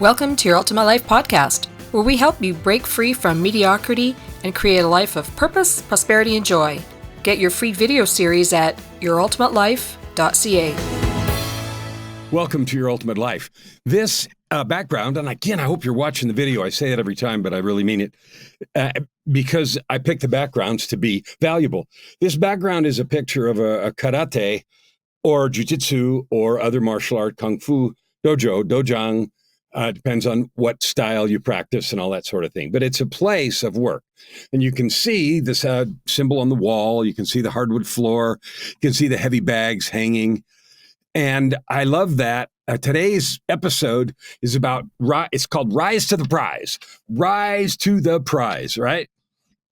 Welcome to Your Ultimate Life podcast, where we help you break free from mediocrity and create a life of purpose, prosperity, and joy. Get your free video series at yourultimatelife.ca. Welcome to Your Ultimate Life. This background, and again, I hope you're watching the video. I say it every time, but I really mean it because I picked the backgrounds to be valuable. This background is a picture of a karate or jiu-jitsu or other martial art, kung fu, dojang, depends on what style you practice and all that sort of thing. But it's a place of work. And you can see this symbol on the wall. You can see the hardwood floor. You can see the heavy bags hanging. And I love that. Today's episode is about, it's called Rise to the Prize. Rise to the Prize, right?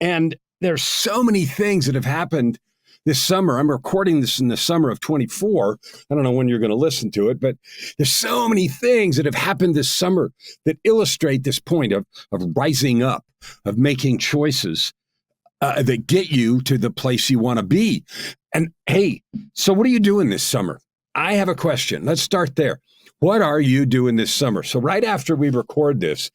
And there's so many things that have happened this summer. I'm recording this in the summer of 24. I don't know when you're going to listen to it, but there's so many things that have happened this summer that illustrate this point of rising up, of making choices that get you to the place you want to be. And hey, so what are you doing this summer? I have a question. Let's start there. What are you doing this summer? So right after we record this,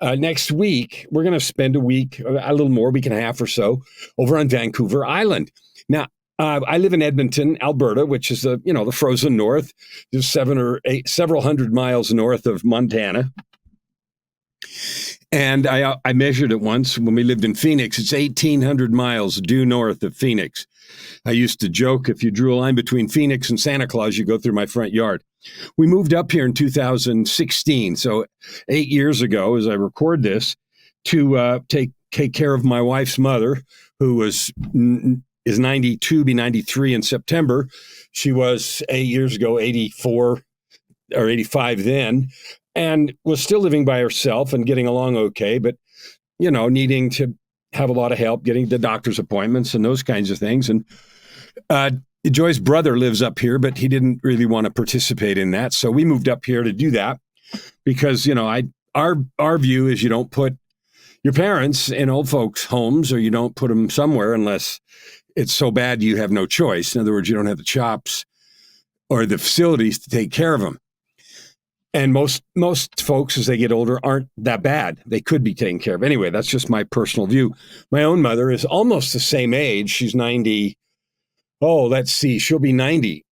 next week, we're going to spend a week, a little more, week and a half or so, over on Vancouver Island. Now, I live in Edmonton, Alberta, which is the frozen north, just several hundred miles north of Montana. And I measured it once when we lived in Phoenix. It's 1,800 miles due north of Phoenix. I used to joke, if you drew a line between Phoenix and Santa Claus, you go through my front yard. We moved up here in 2016, so 8 years ago, as I record this, to take care of my wife's mother, who is 92, be 93 in September. She was 8 years ago, 84 or 85 then, and was still living by herself and getting along okay, but, needing to have a lot of help getting the doctor's appointments and those kinds of things. And Joy's brother lives up here, but he didn't really want to participate in that. So we moved up here to do that because, our view is you don't put your parents in old folks' homes, or you don't put them somewhere unless it's so bad you have no choice. In other words, you don't have the chops or the facilities to take care of them. And most folks, as they get older, aren't that bad. They could be taken care of. Anyway, that's just my personal view. My own mother is almost the same age. She's 90. Oh, let's see. She'll be 90.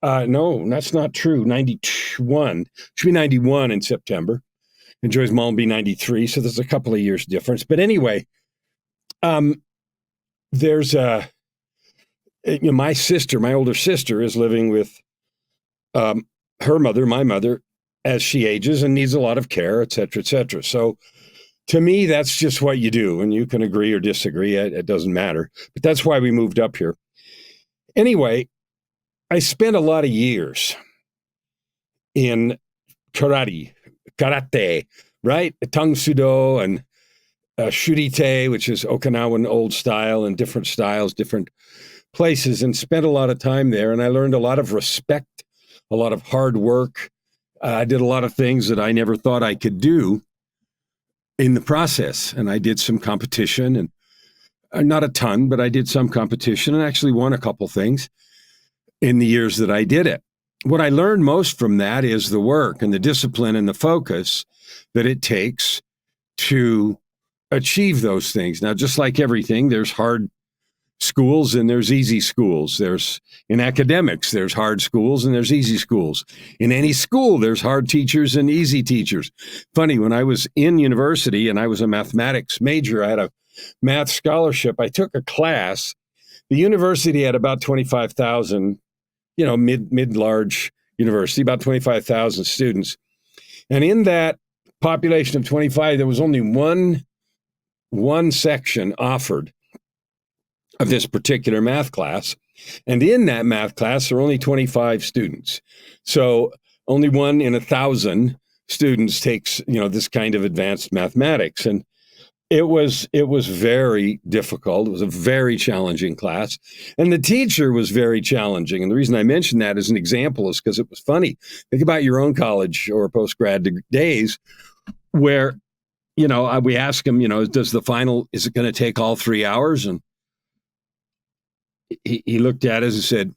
No, that's not true. 91. She'll be 91 in September. And Joy's mom will be 93. So there's a couple of years difference. But anyway, there's my sister, my older sister, is living with her mother, my mother, as she ages and needs a lot of care, et cetera, et cetera. So to me, that's just what you do. And you can agree or disagree. It doesn't matter. But that's why we moved up here. Anyway, I spent a lot of years in karate, right? Tang Sudo and Shurite, which is Okinawan old style, and different styles, different places, and spent a lot of time there. And I learned a lot of respect, a lot of hard work. I did a lot of things that I never thought I could do in the process. And I did some competition, and not a ton, but I did some competition and actually won a couple things in the years that I did it. What I learned most from that is the work and the discipline and the focus that it takes to achieve those things. Now, just like everything, there's hard schools and there's easy schools. In academics, there's hard schools and there's easy schools. In any school, there's hard teachers and easy teachers. Funny, when I was in university and I was a mathematics major, I had a math scholarship. I took a class. The university had about 25,000, mid-large university, about 25,000 students. And in that population of 25, there was only one section offered of this particular math class. And in that math class, there were only 25 students. So only 1 in 1,000 students takes, this kind of advanced mathematics. And it was very difficult. It was a very challenging class. And the teacher was very challenging. And the reason I mention that as an example is because it was funny. Think about your own college or post-grad days where, we ask him, is it going to take all 3 hours? And he looked at us and said,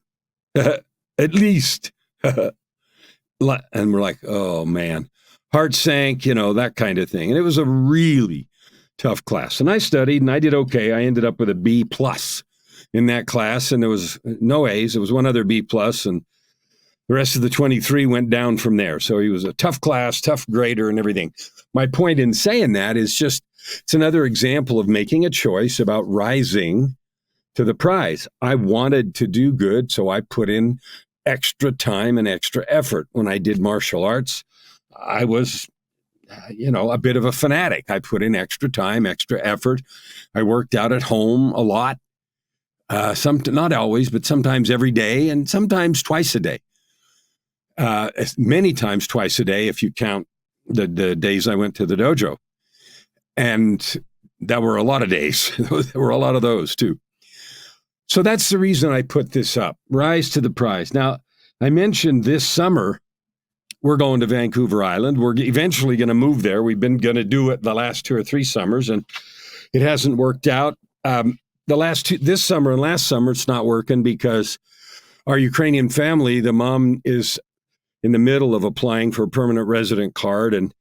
at least. And we're like, oh, man. heart sank, that kind of thing. And it was a really tough class. And I studied and I did okay. I ended up with a B plus in that class, and there was no A's. There was one other B plus, and the rest of the 23 went down from there. So he was a tough class, tough grader and everything. My point in saying that is just, it's another example of making a choice about rising to the prize. I wanted to do good, so I put in extra time and extra effort. When I did martial arts, I was, a bit of a fanatic. I put in extra time, extra effort. I worked out at home a lot. Not always, but sometimes every day and sometimes twice a day. Many times twice a day if you count the days I went to the dojo. And that were a lot of days. There were a lot of those too. So that's the reason I put this up. Rise to the prize. Now, I mentioned this summer, we're going to Vancouver Island. We're eventually going to move there. We've been going to do it the last 2 or 3 summers, and it hasn't worked out. This summer and last summer, it's not working because our Ukrainian family, the mom is in the middle of applying for a permanent resident card, and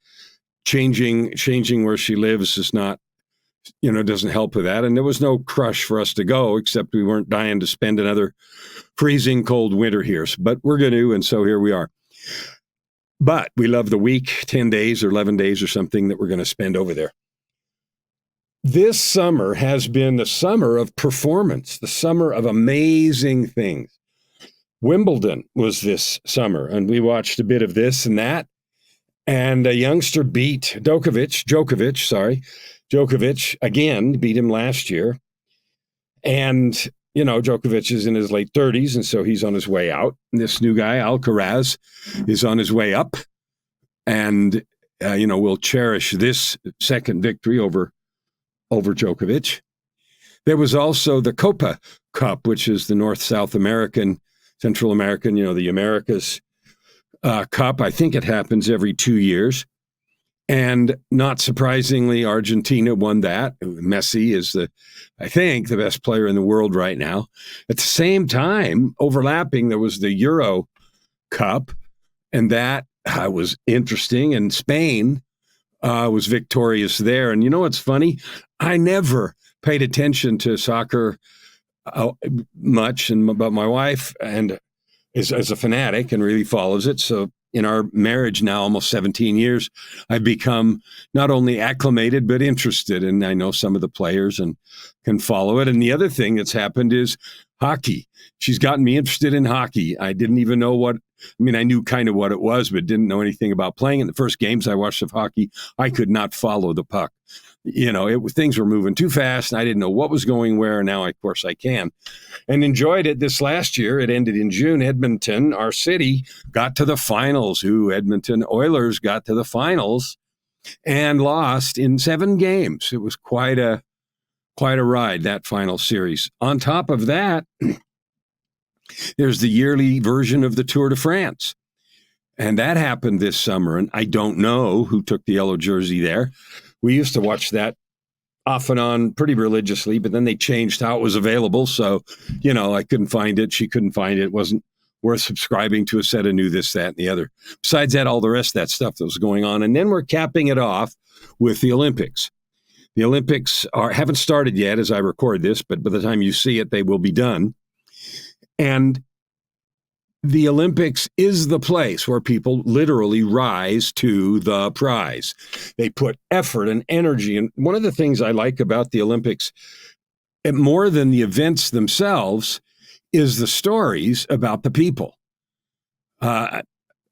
changing where she lives is not, doesn't help with that. And there was no crush for us to go, except we weren't dying to spend another freezing cold winter here. But we're going to, and so here we are. But we love the week, 10 days or 11 days or something that we're going to spend over there. This summer has been the summer of performance, the summer of amazing things. Wimbledon was this summer, and we watched a bit of this and that. And a youngster beat Djokovic again, beat him last year. And, Djokovic is in his late 30s, and so he's on his way out. And this new guy, Alcaraz, is on his way up. And, we'll cherish this second victory over Djokovic. There was also the Copa Cup, which is the North-South American, Central American, the Americas Cup. I think it happens every 2 years. And not surprisingly, Argentina won that. Messi is I think, the best player in the world right now. At the same time, overlapping, there was the Euro Cup, and that was interesting. And Spain was victorious there. And what's funny? I never paid attention to soccer much, but my wife is a fanatic and really follows it. So in our marriage now, almost 17 years, I've become not only acclimated, but interested. And I know some of the players and can follow it. And the other thing that's happened is hockey. She's gotten me interested in hockey. I didn't even know I knew kind of what it was, but didn't know anything about playing it. The first games I watched of hockey, I could not follow the puck. Things were moving too fast, and I didn't know what was going where. And now, of course, I can. And enjoyed it this last year. It ended in June. Edmonton, our city, got to the finals. Edmonton Oilers got to the finals and lost in 7 games. It was quite a ride, that final series. On top of that, there's the yearly version of the Tour de France. And that happened this summer. And I don't know who took the yellow jersey there. We used to watch that off and on pretty religiously, but then they changed how it was available. So, I couldn't find it. She couldn't find it. It wasn't worth subscribing to a set of new this, that, and the other. Besides that, all the rest of that stuff that was going on. And then we're capping it off with the Olympics. The Olympics haven't started yet as I record this, but by the time you see it, they will be done. And the Olympics is the place where people literally rise to the prize. They put effort and energy. And one of the things I like about the Olympics, more than the events themselves, is the stories about the people.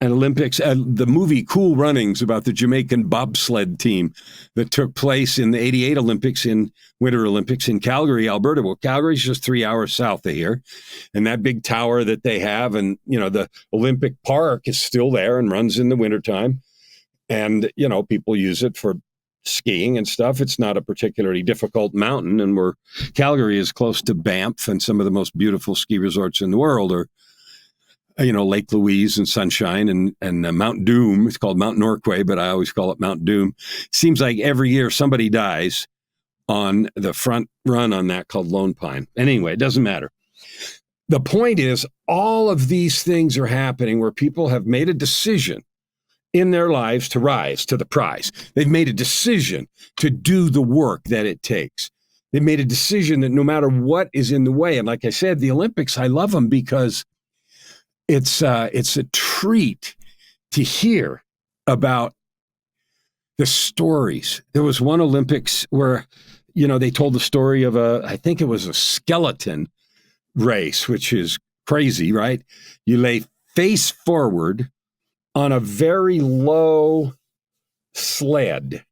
And Olympics, the movie Cool Runnings about the Jamaican bobsled team that took place in the 88 Olympics, in Winter Olympics in Calgary, Alberta. Well, Calgary's just 3 hours south of here. And that big tower that they have, and, the Olympic Park is still there and runs in the wintertime. And, people use it for skiing and stuff. It's not a particularly difficult mountain. And Calgary is close to Banff, and some of the most beautiful ski resorts in the world are, Lake Louise and Sunshine and Mount Doom. It's called Mount Norquay, but I always call it Mount Doom. It seems like every year somebody dies on the front run on that called Lone Pine. Anyway, it doesn't matter. The point is, all of these things are happening where people have made a decision in their lives to rise to the prize. They've made a decision to do the work that it takes. They've made a decision that no matter what is in the way, and like I said, the Olympics, I love them because it's a treat to hear about the stories. There was one Olympics where, they told the story of I think it was a skeleton race, which is crazy, right? You lay face forward on a very low sled.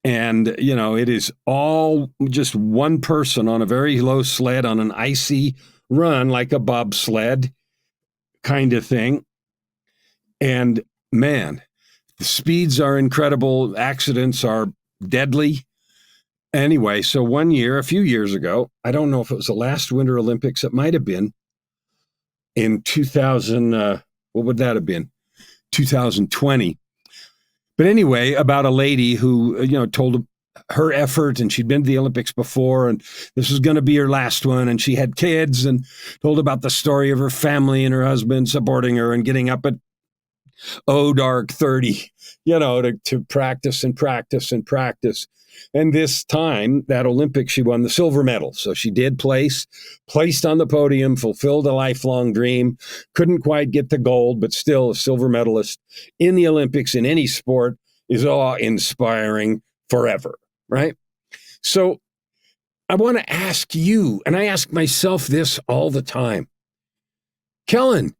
And, it is all just one person on a very low sled on an icy run, like a bobsled kind of thing. And man, the speeds are incredible. Accidents are deadly. Anyway, so one year, a few years ago, I don't know if it was the last Winter Olympics, it might have been in 2000, what would that have been? 2020. But anyway, about a lady who, told her effort, and she'd been to the Olympics before, and this was going to be her last one, and she had kids, and told about the story of her family and her husband supporting her and getting up at dark 30, to practice and practice and practice. And this time, that Olympics, she won the silver medal. So she did placed on the podium, fulfilled a lifelong dream, couldn't quite get the gold, but still a silver medalist in the Olympics in any sport is awe-inspiring forever, right? So I want to ask you, and I ask myself this all the time, Kellan,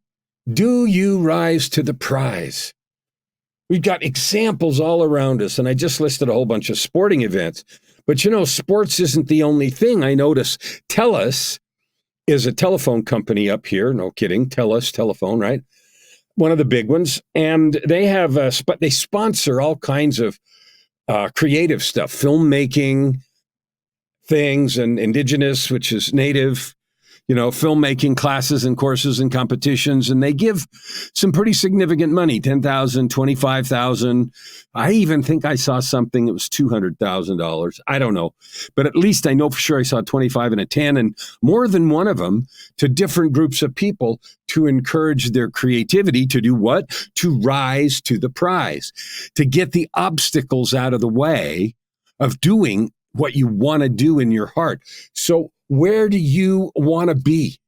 do you rise to the prize? We've got examples all around us, and I just listed a whole bunch of sporting events. But, sports isn't the only thing. I notice TELUS is a telephone company up here. No kidding. TELUS, telephone, right? One of the big ones. And they have, they sponsor all kinds of creative stuff, filmmaking things, and indigenous, which is native, filmmaking classes and courses and competitions, and they give some pretty significant money, $10,000, $25,000. I even think I saw something that was $200,000. I don't know, but at least I know for sure I saw 25 and a 10, and more than one of them to different groups of people to encourage their creativity to do what? To rise to the prize, to get the obstacles out of the way of doing what you want to do in your heart. So where do you want to be?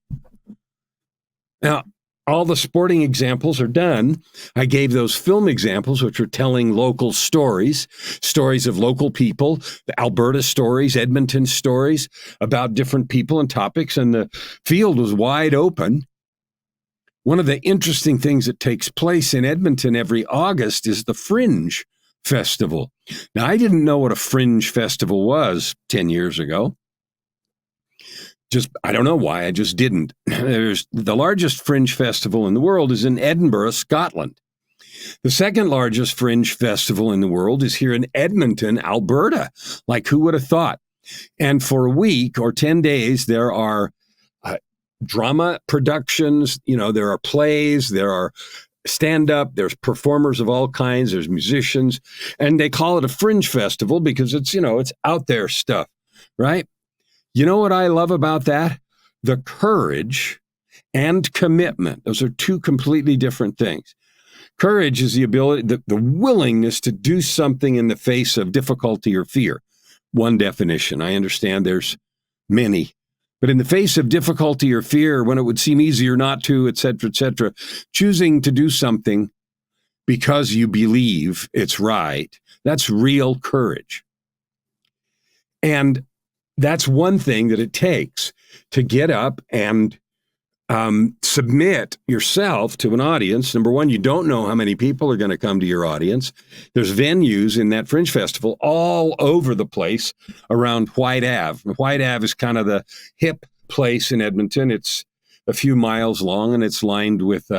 Now, all the sporting examples are done. I gave those film examples, which are telling local stories of local people, the Alberta stories, Edmonton stories about different people and topics, and the field was wide open. One of the interesting things that takes place in Edmonton every August is the Fringe Festival. Now, I didn't know what a Fringe Festival was 10 years ago. I don't know why, I just didn't. There's the largest fringe festival in the world is in Edinburgh, Scotland. The second largest fringe festival in the world is here in Edmonton, Alberta. Like, who would have thought? And for a week or 10 days, there are drama productions, there are plays, there are stand-up, there's performers of all kinds, there's musicians, and they call it a fringe festival because it's, it's out there stuff, right? You know what I love about that? The courage and commitment. Those are two completely different things. Courage is the ability, the willingness to do something in the face of difficulty or fear. One definition. I understand there's many. But in the face of difficulty or fear, when it would seem easier not to, et cetera, choosing to do something because you believe it's right, that's real courage. And that's one thing that it takes to get up and submit yourself to an audience. Number one, you don't know how many people are going to come to your audience. There's venues in that Fringe Festival all over the place around White Ave. White Ave is kind of the hip place in Edmonton. It's a few miles long, and it's lined with,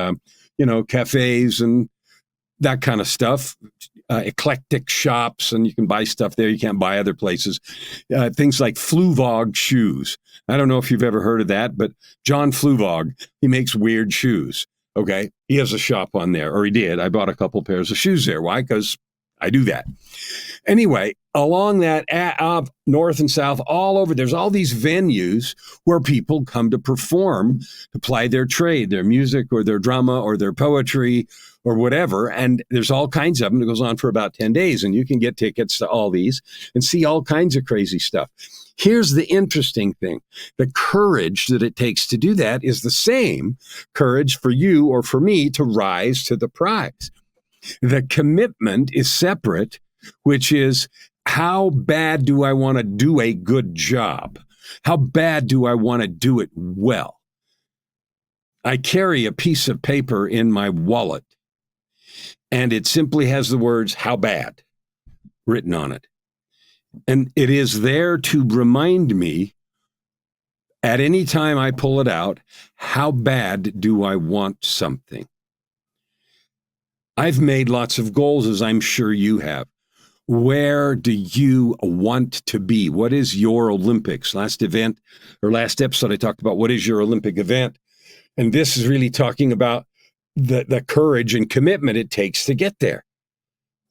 cafes and that kind of stuff. Eclectic shops, and you can buy stuff there you can't buy other places. Things like Fluvog shoes. I don't know if you've ever heard of that, but John Fluvog, he makes weird shoes. Okay. He has a shop on there, or he did. I bought a couple pairs of shoes there. Why? Because I do that. Anyway, along that north and south, all over, there's all these venues where people come to perform, to ply their trade, their music or their drama or their poetry or whatever. And there's all kinds of them. It goes on for about 10 days, and you can get tickets to all these and see all kinds of crazy stuff. Here's the interesting thing. The courage that it takes to do that is the same courage for you or for me to rise to the prize. The commitment is separate, which is, how bad do I want to do a good job? How bad do I want to do it well? I carry a piece of paper in my wallet, and it simply has the words, how bad, written on it. And it is there to remind me at any time I pull it out, how bad do I want something? I've made lots of goals, as I'm sure you have. Where do you want to be? What is your Olympics? Last episode, I talked about what is your Olympic event. And this is really talking about the courage and commitment it takes to get there.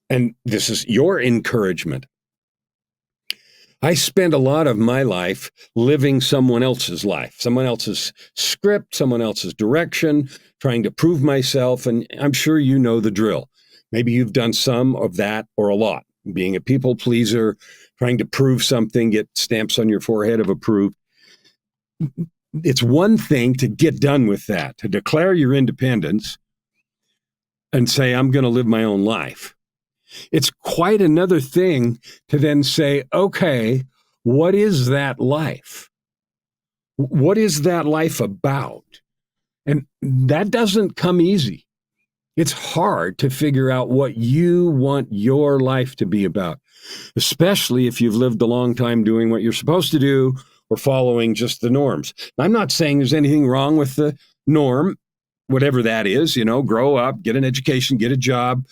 And this is your encouragement. I spent a lot of my life living someone else's life, someone else's script, someone else's direction, trying to prove myself. And I'm sure you know the drill. Maybe you've done some of that or a lot. Being a people pleaser, trying to prove something, get stamps on your forehead of approved. It's one thing to get done with that, to declare your independence and say, I'm going to live my own life. It's quite another thing to then say, okay, what is that life? What is that life about? And that doesn't come easy. It's hard to figure out what you want your life to be about, especially if you've lived a long time doing what you're supposed to do or following just the norms. I'm not saying there's anything wrong with the norm, whatever that is, grow up, get an education, get a job,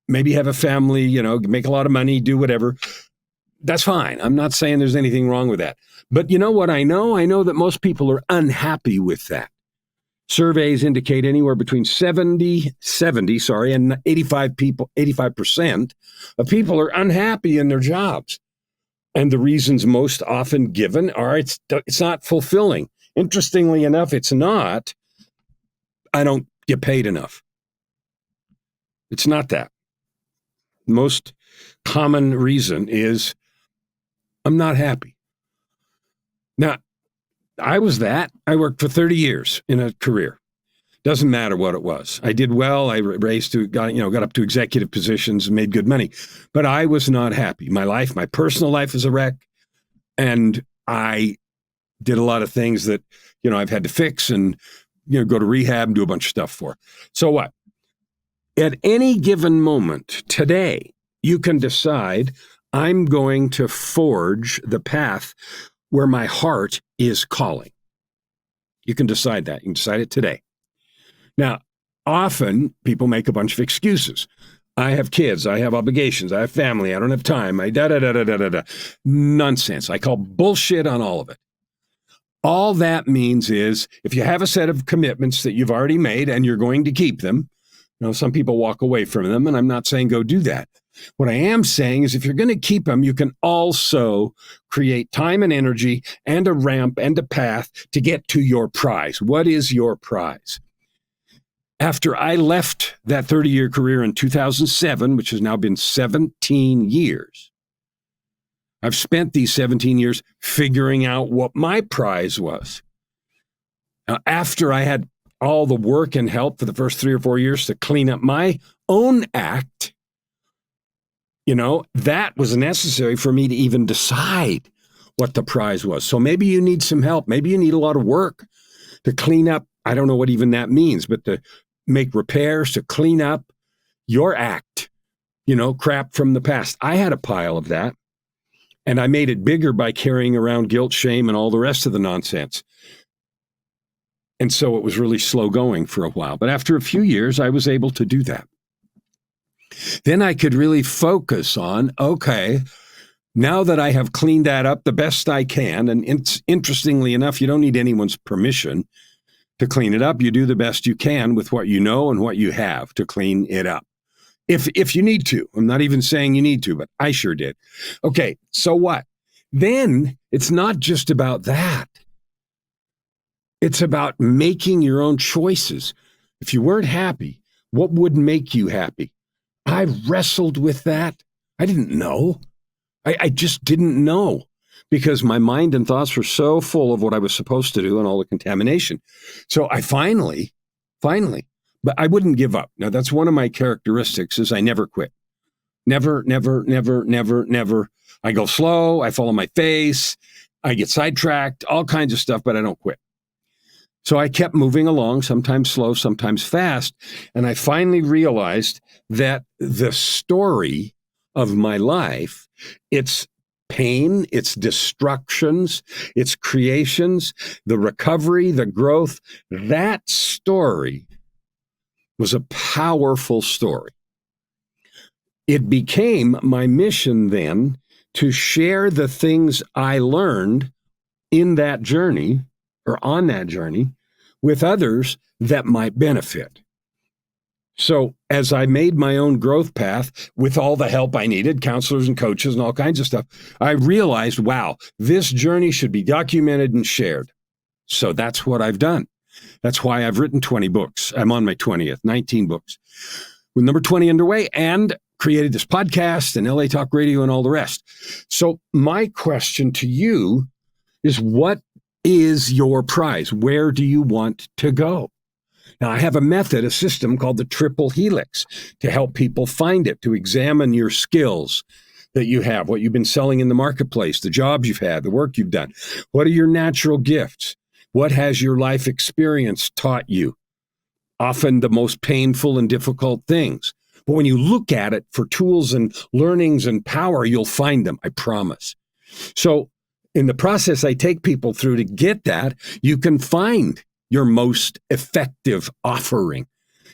maybe have a family, make a lot of money, do whatever. That's fine. I'm not saying there's anything wrong with that. But you know what I know? I know that most people are unhappy with that. Surveys indicate anywhere between 70, and 85% of people are unhappy in their jobs. And the reasons most often given are it's not fulfilling. Interestingly enough, it's not, I don't get paid enough. It's not that. Most common reason is I'm not happy. Now, I was that. I worked for 30 years in a career. Doesn't matter what it was. I did well. I got up to executive positions and made good money. But I was not happy. My personal life was a wreck. And I did a lot of things that, I've had to fix and, go to rehab and do a bunch of stuff for. So what? At any given moment today, you can decide, I'm going to forge the path where my heart is calling. You can decide that. You can decide it today. Now, often people make a bunch of excuses. I have kids. I have obligations. I have family. I don't have time. Nonsense. I call bullshit on all of it. All that means is if you have a set of commitments that you've already made and you're going to keep them, some people walk away from them, and I'm not saying go do that. What I am saying is if you're going to keep them, you can also create time and energy and a ramp and a path to get to your prize. What is your prize? After I left that 30-year career in 2007, which has now been 17 years, I've spent these 17 years figuring out what my prize was. Now, after I had all the work and help for the first 3 or 4 years to clean up my own act, that was necessary for me to even decide what the prize was. So maybe you need some help. Maybe you need a lot of work to clean up. I don't know what even that means, but to make repairs, to clean up your act, crap from the past. I had a pile of that, and I made it bigger by carrying around guilt, shame, and all the rest of the nonsense. And so it was really slow going for a while. But after a few years, I was able to do that. Then I could really focus on, okay, now that I have cleaned that up the best I can, and interestingly enough, you don't need anyone's permission to clean it up. You do the best you can with what you know and what you have to clean it up. If you need to. I'm not even saying you need to, but I sure did. Okay, so what? Then it's not just about that. It's about making your own choices. If you weren't happy, What would make you happy? I wrestled with that. I didn't know. I just didn't know because my mind and thoughts were so full of what I was supposed to do and all the contamination. So I finally, but I wouldn't give up. Now, that's one of my characteristics is I never quit. Never, never, never, never, never. I go slow. I fall on my face. I get sidetracked, all kinds of stuff, but I don't quit. So I kept moving along, sometimes slow, sometimes fast. And I finally realized that the story of my life, its pain, its destructions, its creations, the recovery, the growth, that story was a powerful story. It became my mission then to share the things I learned in that journey or on that journey with others that might benefit. So as I made my own growth path with all the help I needed, counselors and coaches and all kinds of stuff, I realized, wow, this journey should be documented and shared. So that's what I've done. That's why I've written 20 books. I'm on my 20th, 19 books, with number 20 underway, and created this podcast and LA Talk Radio and all the rest. So my question to you is, what is your prize? Where do you want to go? Now, I have a method, a system called the Triple Helix to help people find it, to examine your skills that you have, what you've been selling in the marketplace, the jobs you've had, the work you've done. What are your natural gifts? What has your life experience taught you? Often the most painful and difficult things. But when you look at it for tools and learnings and power, you'll find them, I promise. So in the process I take people through to get that, you can find your most effective offering,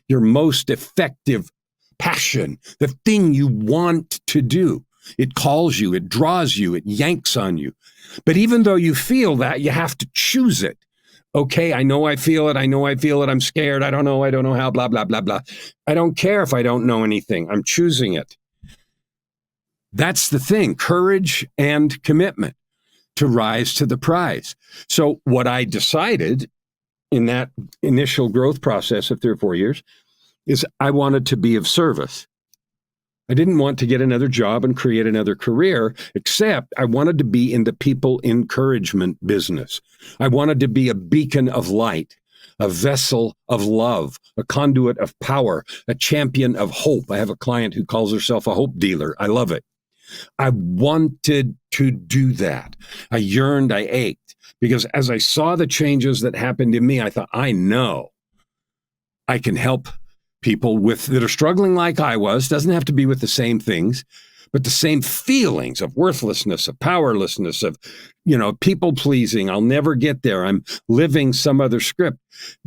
your most effective passion, the thing you want to do. It calls you, it draws you, it yanks on you. But even though you feel that, you have to choose it. Okay, I know I feel it. I'm scared. I don't know how, blah, blah, blah, blah. I don't care if I don't know anything. I'm choosing it. That's the thing, courage and commitment to rise to the prize. So what I decided in that initial growth process of 3 or 4 years is I wanted to be of service. I didn't want to get another job and create another career, except I wanted to be in the people encouragement business. I wanted to be a beacon of light, a vessel of love, a conduit of power, a champion of hope. I have a client who calls herself a hope dealer. I love it. I wanted to do that. I yearned, I ached, because as I saw the changes that happened in me, I thought, I know I can help people that are struggling like I was. Doesn't have to be with the same things, but the same feelings of worthlessness, of powerlessness, of, people pleasing. I'll never get there. I'm living some other script.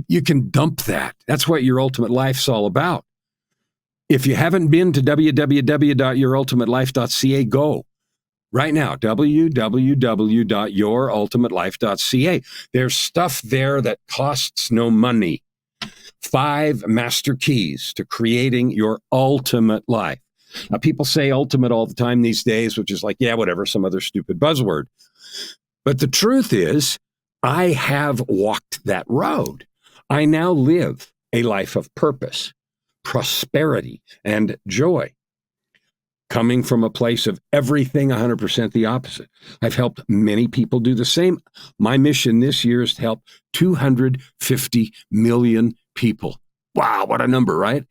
You can dump that. That's what your ultimate life's all about. If you haven't been to www.yourultimatelife.ca, go right now, www.yourultimatelife.ca. There's stuff there that costs no money. 5 master keys to creating your ultimate life. Now, people say ultimate all the time these days, which is like, yeah, whatever, some other stupid buzzword. But the truth is, I have walked that road. I now live a life of purpose, prosperity, and joy, coming from a place of everything 100% the opposite. I've helped many people do the same. My mission this year is to help 250 million people. Wow, what a number, right?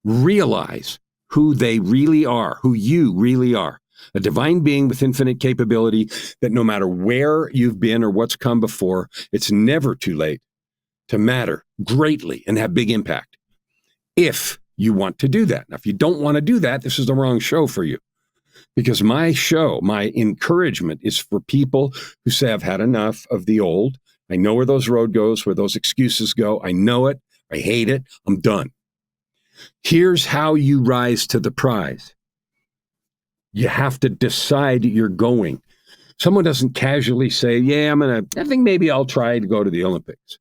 Realize who they really are, who you really are. A divine being with infinite capability that no matter where you've been or what's come before, it's never too late to matter greatly and have big impact if you want to do that. Now, if you don't want to do that, this is the wrong show for you. Because my show, my encouragement is for people who say, I've had enough of the old. I know where those road goes, where those excuses go. I know it. I hate it. I'm done. Here's how you rise to the prize. You have to decide you're going. Someone doesn't casually say, yeah, I think maybe I'll try to go to the Olympics.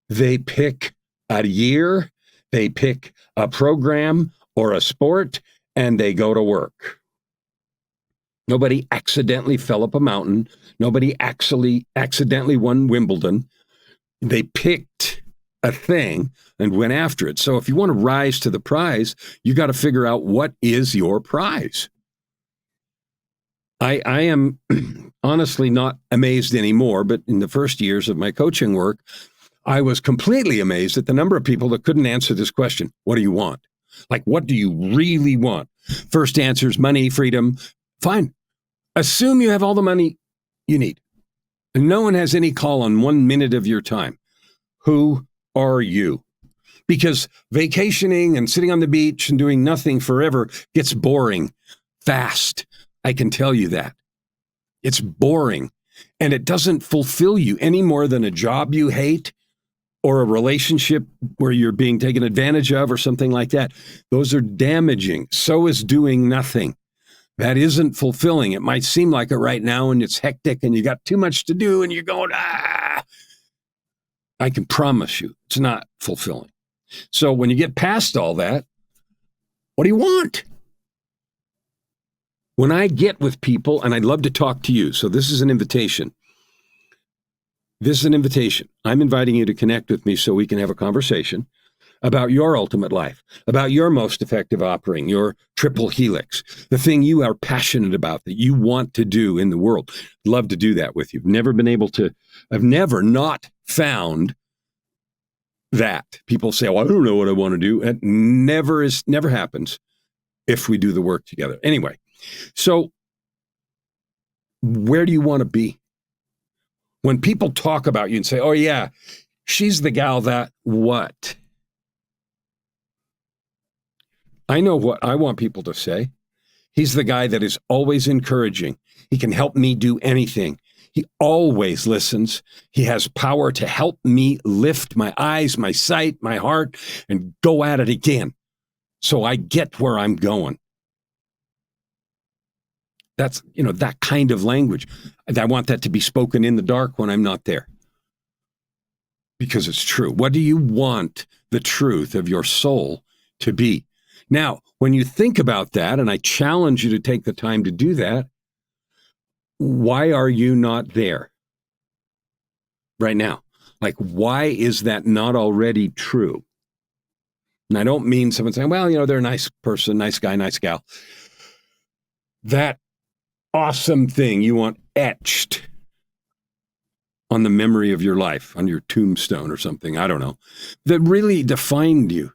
They pick a year, they pick a program or a sport, and they go to work. Nobody accidentally fell up a mountain. Nobody actually accidentally won Wimbledon. They picked a thing and went after it. So if you want to rise to the prize, you got to figure out what is your prize. I am honestly not amazed anymore, but in the first years of my coaching work, I was completely amazed at the number of people that couldn't answer this question. What do you want? Like, what do you really want? First answer is money, freedom. Fine. Assume you have all the money you need. And no one has any call on 1 minute of your time. Who are you? Because vacationing and sitting on the beach and doing nothing forever gets boring fast. I can tell you that. It's boring, and it doesn't fulfill you any more than a job you hate or a relationship where you're being taken advantage of or something like that. Those are damaging. So is doing nothing. That isn't fulfilling. It might seem like it right now, and it's hectic, and you got too much to do, and you're going, I can promise you it's not fulfilling. So when you get past all that, what do you want? When I get with people, and I'd love to talk to you, so this is an invitation. This is an invitation. I'm inviting you to connect with me so we can have a conversation about your ultimate life, about your most effective offering, your triple helix, the thing you are passionate about that you want to do in the world. Love to do that with you. I've never not found that. People say, well, I don't know what I want to do. It never happens if we do the work together. Anyway, so where do you want to be? When people talk about you and say, oh yeah, she's the gal that what? I know what I want people to say. He's the guy that is always encouraging. He can help me do anything. He always listens. He has power to help me lift my eyes, my sight, my heart, and go at it again. So I get where I'm going. That's, that kind of language. I want that to be spoken in the dark when I'm not there. Because it's true. What do you want the truth of your soul to be? Now, when you think about that, and I challenge you to take the time to do that, why are you not there right now? Like, why is that not already true? And I don't mean someone saying, well, they're a nice person, nice guy, nice gal. That awesome thing you want etched on the memory of your life, on your tombstone or something, I don't know, that really defined you.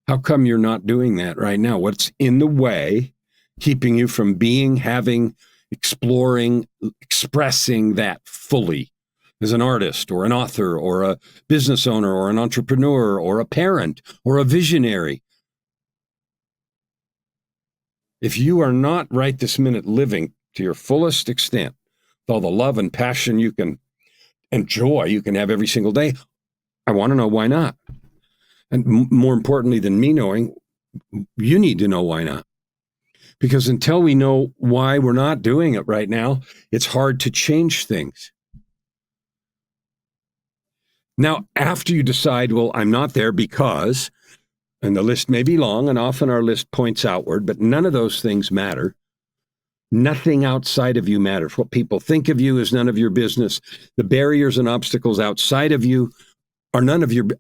How come you're not doing that right now? What's in the way, keeping you from being, having, exploring, expressing that fully as an artist or an author or a business owner or an entrepreneur or a parent or a visionary? If you are not right this minute living to your fullest extent, with all the love and passion you can enjoy, you can have every single day, I want to know why not. And more importantly than me knowing, you need to know why not. Because until we know why we're not doing it right now, it's hard to change things. Now, after you decide, well, I'm not there because, and the list may be long, and often our list points outward, but none of those things matter. Nothing outside of you matters. What people think of you is none of your business. The barriers and obstacles outside of you are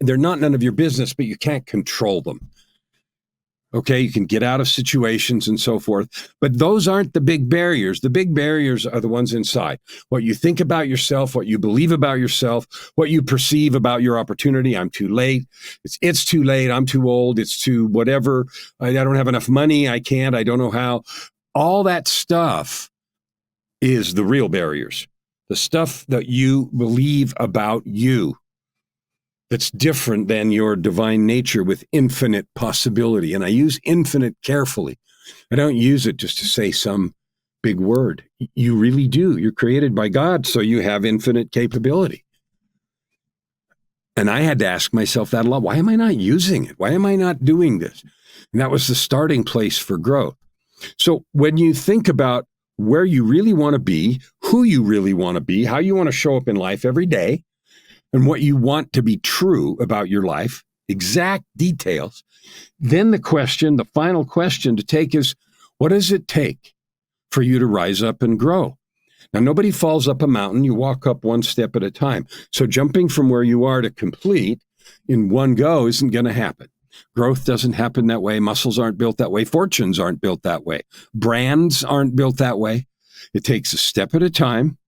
they're not none of your business, but you can't control them. Okay, you can get out of situations and so forth, but those aren't the big barriers. The big barriers are the ones inside. What you think about yourself, what you believe about yourself, what you perceive about your opportunity. I'm too late. It's too late. I'm too old. It's too whatever. I don't have enough money. I don't know how. All that stuff is the real barriers. The stuff that you believe about you. That's different than your divine nature with infinite possibility. And I use infinite carefully. I don't use it just to say some big word. You really do. You're created by God, so you have infinite capability. And I had to ask myself that a lot. Why am I not using it? Why am I not doing this? And that was the starting place for growth. So when you think about where you really want to be, who you really want to be, how you want to show up in life every day, and what you want to be true about your life, exact details, then the final question to take is, what does it take for you to rise up and grow? Now, nobody falls up a mountain. You walk up one step at a time. So jumping from where you are to complete in one go isn't going to happen. Growth doesn't happen that way. Muscles aren't built that way. Fortunes aren't built that way. Brands aren't built that way. It takes a step at a time.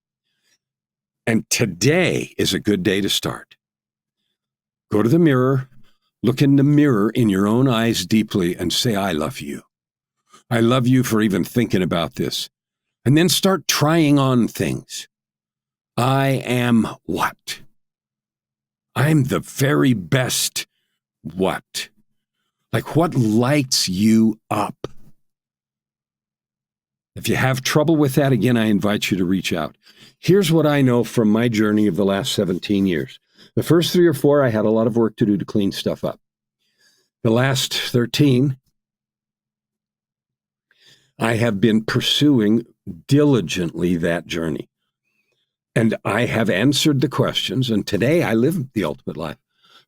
And today is a good day to start. Go to the mirror, look in the mirror in your own eyes deeply and say, I love you. I love you for even thinking about this. And then start trying on things. I am what? I'm the very best what? Like what lights you up? If you have trouble with that, again, I invite you to reach out. Here's what I know from my journey of the last 17 years. The first 3 or 4, I had a lot of work to do to clean stuff up. The last 13, I have been pursuing diligently that journey. And I have answered the questions, and today I live the ultimate life.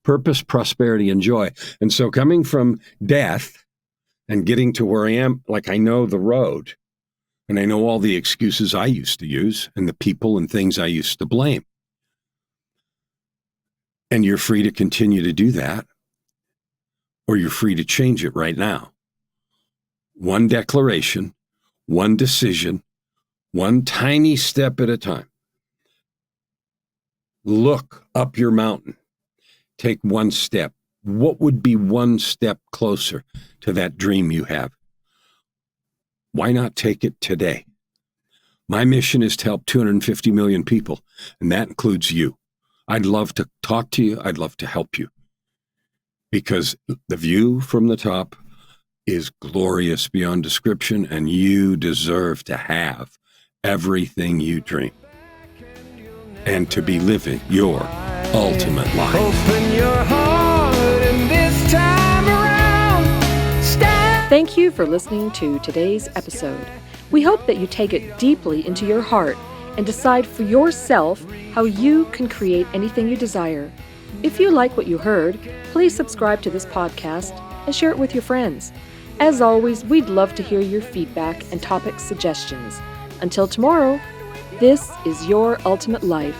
Purpose, prosperity, and joy. And so coming from death and getting to where I am, like I know the road, and I know all the excuses I used to use and the people and things I used to blame. And you're free to continue to do that, or you're free to change it right now. One declaration, one decision, one tiny step at a time. Look up your mountain. Take one step. What would be one step closer to that dream you have? Why not take it today? My mission is to help 250 million people, and that includes you. I'd love to talk to you. I'd love to help you. Because the view from the top is glorious beyond description, and you deserve to have everything you dream and to be living your ultimate life. Open your heart and this time around, stand. Thank you for listening to today's episode. We hope that you take it deeply into your heart and decide for yourself how you can create anything you desire. If you like what you heard, please subscribe to this podcast and share it with your friends. As always, we'd love to hear your feedback and topic suggestions. Until tomorrow, this is Your Ultimate Life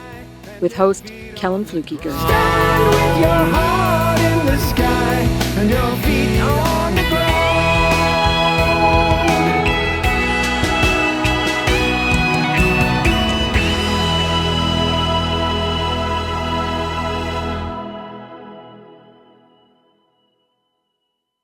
with host Kellan Fluckiger. Stand with your heart in the sky and your feet on the ground.